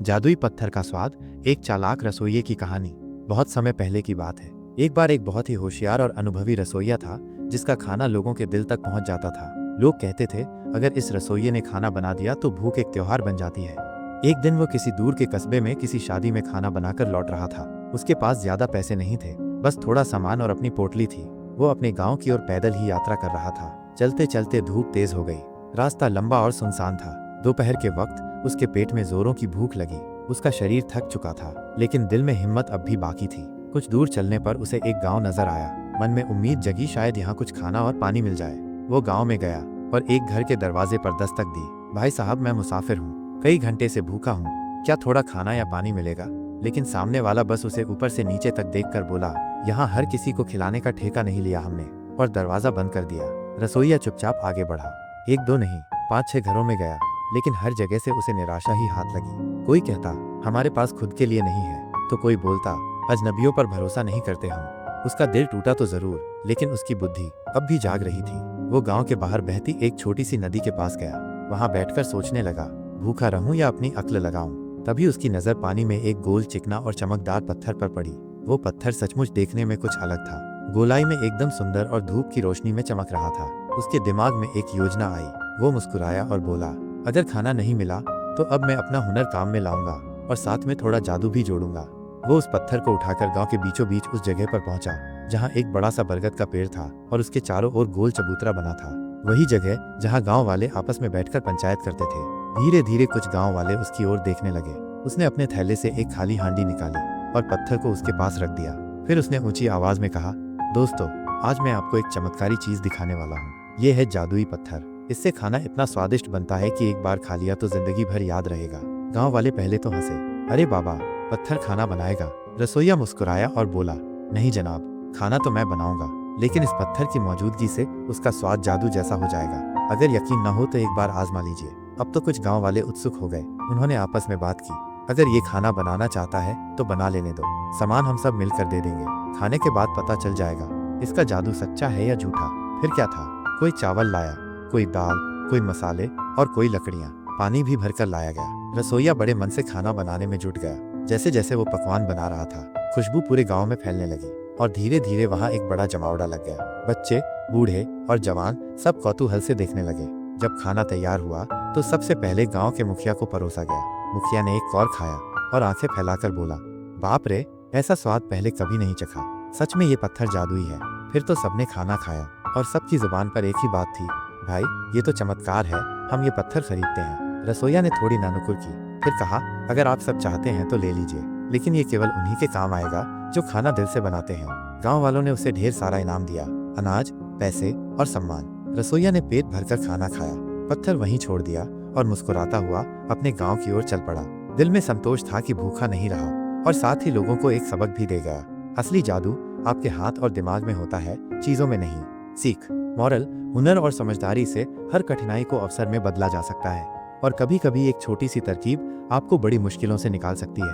जादुई पत्थर का स्वाद, एक चालाक रसोइये की कहानी। बहुत समय पहले की बात है। एक बार एक बहुत ही होशियार और अनुभवी रसोइया था, जिसका खाना लोगों के दिल तक पहुंच जाता था। लोग कहते थे, अगर इस रसोइये ने खाना बना दिया तो भूख एक त्योहार बन जाती है। एक दिन वो किसी दूर के कस्बे में किसी शादी में खाना बनाकर लौट रहा था। उसके पास ज्यादा पैसे नहीं थे, बस थोड़ा सामान और अपनी पोटली थी। वो अपने गाँव की ओर पैदल ही यात्रा कर रहा था। चलते चलते धूप तेज हो गई। रास्ता लंबा और सुनसान था। दोपहर के वक्त उसके पेट में जोरों की भूख लगी। उसका शरीर थक चुका था, लेकिन दिल में हिम्मत अब भी बाकी थी। कुछ दूर चलने पर उसे एक गांव नजर आया। मन में उम्मीद जगी, शायद यहाँ कुछ खाना और पानी मिल जाए। वो गांव में गया और एक घर के दरवाजे पर दस्तक दी। भाई साहब, मैं मुसाफिर हूँ, कई घंटे से भूखा हूँ, क्या थोड़ा खाना या पानी मिलेगा? लेकिन सामने वाला बस उसे ऊपर से नीचे तक देखकर बोला, यहाँ हर किसी को खिलाने का ठेका नहीं लिया हमने, और दरवाजा बंद कर दिया। रसोइया चुपचाप आगे बढ़ा। एक दो नहीं, 5-6 घरों में गया, लेकिन हर जगह से उसे निराशा ही हाथ लगी। कोई कहता, हमारे पास खुद के लिए नहीं है, तो कोई बोलता, अजनबियों पर भरोसा नहीं करते हम। उसका दिल टूटा तो जरूर, लेकिन उसकी बुद्धि अब भी जाग रही थी। वो गांव के बाहर बहती एक छोटी सी नदी के पास गया। वहां बैठकर सोचने लगा, भूखा रहूं या अपनी अक्ल लगाऊं। तभी उसकी नजर पानी में एक गोल, चिकना और चमकदार पत्थर पर पड़ी। वो पत्थर सचमुच देखने में कुछ अलग था। गोलाई में एकदम सुंदर और धूप की रोशनी में चमक रहा था। उसके दिमाग में एक योजना आई। वो मुस्कुराया और बोला, अगर खाना नहीं मिला तो अब मैं अपना हुनर काम में लाऊंगा और साथ में थोड़ा जादू भी जोड़ूंगा। वो उस पत्थर को उठाकर गांव के बीचों बीच उस जगह पर पहुंचा जहां एक बड़ा सा बरगद का पेड़ था और उसके चारों ओर गोल चबूतरा बना था। वही जगह जहां गांव वाले आपस में बैठकर पंचायत करते थे। धीरे धीरे कुछ गांव वाले उसकी ओर देखने लगे। उसने अपने थैले से एक खाली हांडी निकाली और पत्थर को उसके पास रख दिया। फिर उसने ऊंची आवाज में कहा, दोस्तों, आज मैं आपको एक चमत्कारी चीज दिखाने वाला हूँ। ये है जादुई पत्थर। इससे खाना इतना स्वादिष्ट बनता है कि एक बार खा लिया तो जिंदगी भर याद रहेगा। गांव वाले पहले तो हंसे, अरे बाबा, पत्थर खाना बनाएगा? रसोइया मुस्कुराया और बोला, नहीं जनाब, खाना तो मैं बनाऊंगा, लेकिन इस पत्थर की मौजूदगी से उसका स्वाद जादू जैसा हो जाएगा। अगर यकीन न हो तो एक बार आजमा लीजिए। अब तो कुछ गाँव वाले उत्सुक हो गए। उन्होंने आपस में बात की, अगर ये खाना बनाना चाहता है तो बना लेने दो, सामान हम सब मिलकर दे देंगे। खाने के बाद पता चल जाएगा इसका जादू सच्चा है या झूठा। फिर क्या था, कोई चावल लाया, कोई दाल, कोई मसाले और कोई लकड़ियाँ। पानी भी भरकर लाया गया। रसोइया बड़े मन से खाना बनाने में जुट गया। जैसे जैसे वो पकवान बना रहा था, खुशबू पूरे गांव में फैलने लगी और धीरे धीरे वहां एक बड़ा जमावड़ा लग गया। बच्चे, बूढ़े और जवान सब कौतूहल से देखने लगे। जब खाना तैयार हुआ तो सबसे पहले गांव के मुखिया को परोसा गया। मुखिया ने एक कौर खाया और आंखें फैलाकर बोला, बाप रे, ऐसा स्वाद पहले कभी नहीं चखा। सच में ये पत्थर जादुई है। फिर तो सबने खाना खाया और सबकी जुबान पर एक ही बात थी, भाई, ये तो चमत्कार है, हम ये पत्थर खरीदते हैं। रसोइया ने थोड़ी नानुकुर की, फिर कहा, अगर आप सब चाहते हैं तो ले लीजिए, लेकिन ये केवल उन्हीं के काम आएगा जो खाना दिल से बनाते हैं। गांव वालों ने उसे ढेर सारा इनाम दिया, अनाज, पैसे और सम्मान। रसोइया ने पेट भरकर खाना खाया, पत्थर वहीं छोड़ दिया और मुस्कुराता हुआ अपने गाँव की ओर चल पड़ा। दिल में संतोष था कि भूखा नहीं रहा और साथ ही लोगों को एक सबक भी दे गया। असली जादू आपके हाथ और दिमाग में होता है, चीजों में नहीं। सीख, मॉरल, हुनर और समझदारी से हर कठिनाई को अवसर में बदला जा सकता है और कभी कभी एक छोटी सी तरकीब आपको बड़ी मुश्किलों से निकाल सकती है।